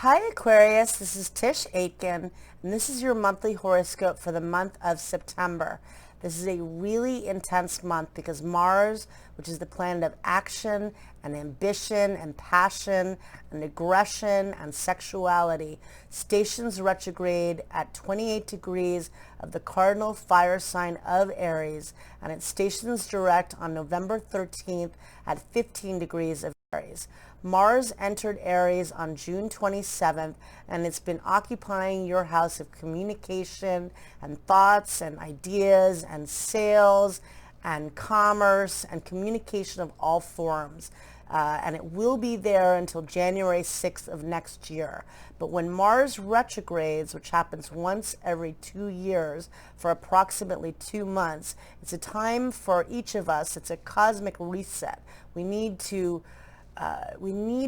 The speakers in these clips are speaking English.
Hi Aquarius, this is Tisch Aitken, and this is your monthly horoscope for the month of September. This is a really intense month because Mars, which is the planet of action and ambition and passion and aggression and sexuality, stations retrograde at 28 degrees of the cardinal fire sign of Aries, and it stations direct on November 13th at 15 degrees of Aries. Mars entered Aries on June 27th, and it's been occupying your house of communication and thoughts and ideas and sales and commerce and communication of all forms. And it will be there until January 6th of next year. But when Mars retrogrades, which happens once every 2 years for approximately 2 months, it's a time for each of us. It's a cosmic reset. We need to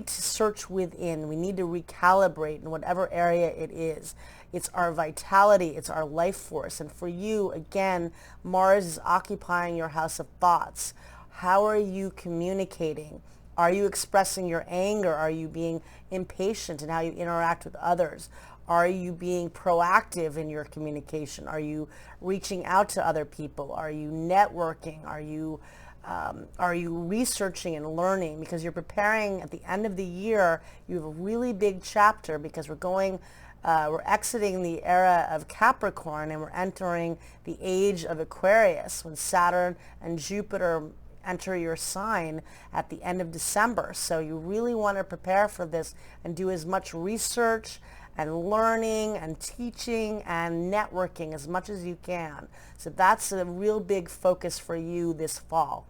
search within. We need to recalibrate in whatever area it is. It's our vitality. It's our life force. And for you, again, Mars is occupying your house of thoughts. How are you communicating? Are you expressing your anger? Are you being impatient in how you interact with others? Are you being proactive in your communication? Are you reaching out to other people? Are you networking? Are you researching and learning? Because you're preparing at the end of the year. You have a really big chapter because we're exiting the era of Capricorn and we're entering the age of Aquarius when Saturn and Jupiter enter your sign at the end of December. So you really want to prepare for this and do as much research and learning and teaching and networking as much as you can. So that's a real big focus for you this fall.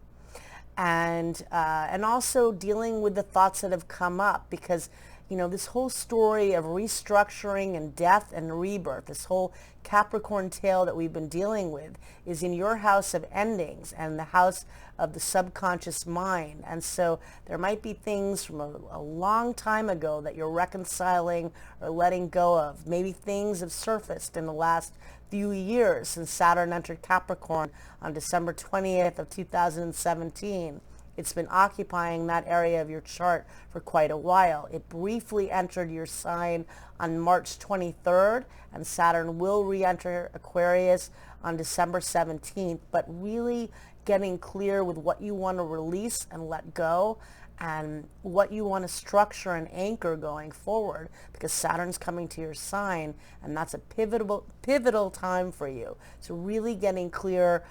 And also dealing with the thoughts that have come up, because this whole story of restructuring and death and rebirth, this whole Capricorn tale that we've been dealing with, is in your house of endings and the house of the subconscious mind. And so there might be things from a long time ago that you're reconciling or letting go of. Maybe things have surfaced in the last few years since Saturn entered Capricorn on December 20th of 2017. It's been occupying that area of your chart for quite a while. It briefly entered your sign on March 23rd, and Saturn will re-enter Aquarius on December 17th, but really getting clear with what you want to release and let go and what you want to structure and anchor going forward, because Saturn's coming to your sign, and that's a pivotal time for you. So really getting clear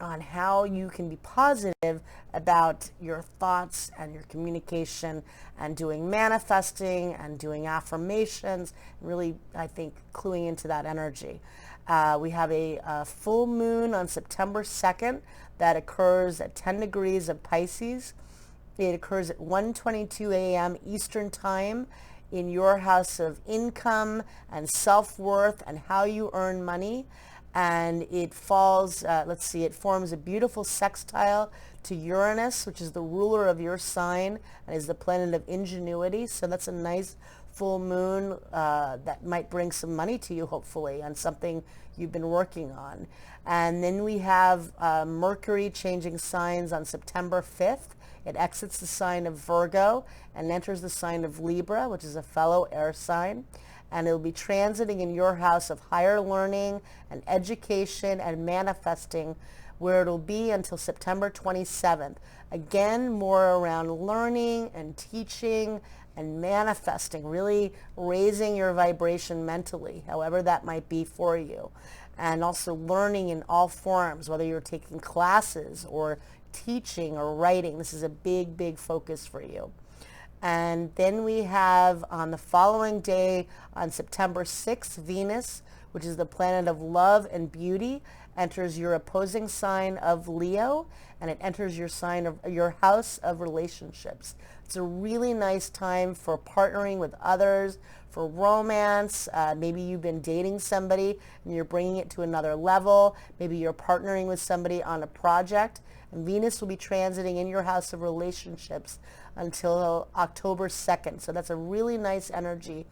on how you can be positive about your thoughts and your communication and doing manifesting and doing affirmations, really, I think, cluing into that energy. We have a full moon on September 2nd that occurs at 10 degrees of Pisces. It occurs at 1:22 a.m. Eastern Time in your house of income and self-worth and how you earn money. And it falls, it forms a beautiful sextile to Uranus, which is the ruler of your sign and is the planet of ingenuity. So that's a nice full moon that might bring some money to you, hopefully, on something you've been working on. And then we have Mercury changing signs on September 5th. It exits the sign of Virgo and enters the sign of Libra, which is a fellow air sign. And it will be transiting in your house of higher learning and education and manifesting, where it'll be until September 27th. Again, more around learning and teaching and manifesting, really raising your vibration mentally, however that might be for you. And also learning in all forms, whether you're taking classes or teaching or writing. This is a big, big focus for you. And then we have on the following day, on September 6th, Venus, which is the planet of love and beauty, enters your opposing sign of Leo, and it enters your sign of your house of relationships. It's a really nice time for partnering with others, for romance. Maybe you've been dating somebody and you're bringing it to another level. Maybe you're partnering with somebody on a project. And Venus will be transiting in your house of relationships until October 2nd. So that's a really nice energy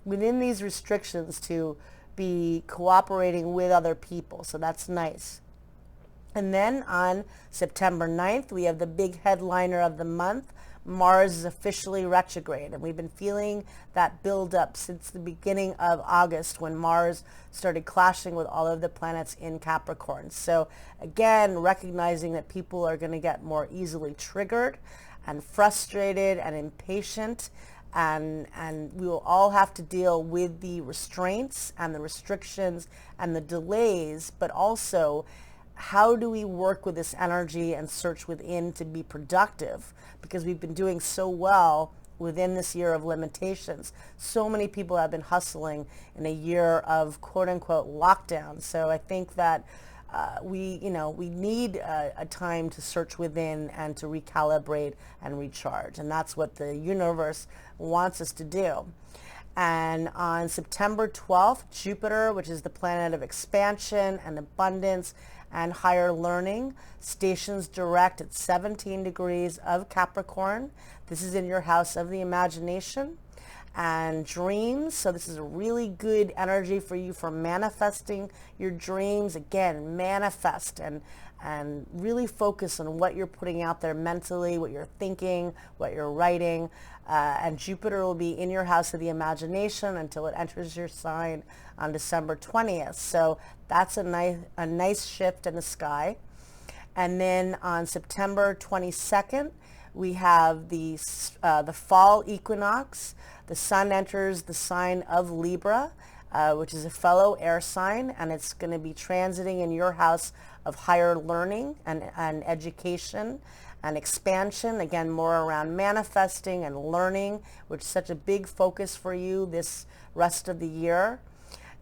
within these restrictions to be cooperating with other people. So that's nice. And then on September 9th, we have the big headliner of the month, Mars is officially retrograde, and we've been feeling that build up since the beginning of August when Mars started clashing with all of the planets in Capricorn. So again, recognizing that people are going to get more easily triggered and frustrated and impatient, and we will all have to deal with the restraints and the restrictions and the delays, but also how do we work with this energy and search within to be productive? Because we've been doing so well within this year of limitations. So many people have been hustling in a year of quote unquote lockdown. So I think that we need a time to search within and to recalibrate and recharge. And that's what the universe wants us to do. And on September 12th, Jupiter, which is the planet of expansion and abundance and higher learning, stations direct at 17 degrees of Capricorn. This is in your house of the imagination and dreams. So this is a really good energy for you for manifesting your dreams. Again, manifest and really focus on what you're putting out there mentally, what you're thinking, what you're writing. And Jupiter will be in your house of the imagination until it enters your sign on December 20th. So that's a nice shift in the sky. And then on September 22nd, we have the fall equinox. The sun enters the sign of Libra, which is a fellow air sign, and it's going to be transiting in your house of higher learning and education and expansion. Again, more around manifesting and learning, which is such a big focus for you this rest of the year.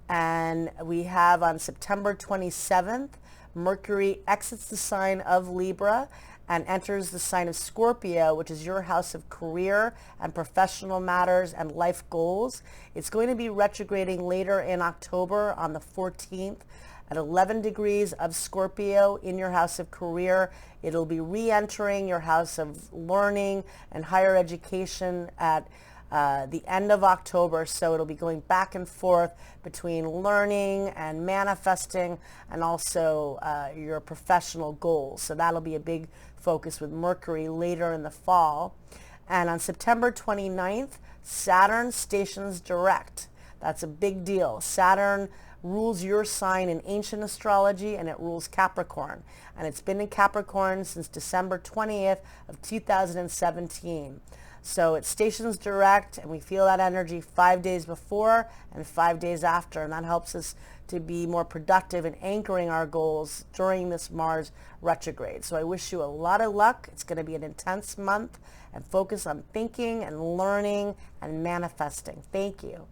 And we have on September 27th, Mercury exits the sign of Libra and enters the sign of Scorpio, which is your house of career and professional matters and life goals. It's going to be retrograding later in October on the 14th at 11 degrees of Scorpio in your house of career. It'll be re-entering your house of learning and higher education at the end of October. So it'll be going back and forth between learning and manifesting and also your professional goals. So that'll be a big focus with Mercury later in the fall. And on September 29th, Saturn stations direct. That's a big deal. Saturn rules your sign in ancient astrology, and it rules Capricorn. And it's been in Capricorn since December 20th of 2017. So it stations direct, and we feel that energy 5 days before and 5 days after, and that helps us to be more productive in anchoring our goals during this Mars retrograde. So I wish you a lot of luck. It's going to be an intense month, and focus on thinking and learning and manifesting. Thank you.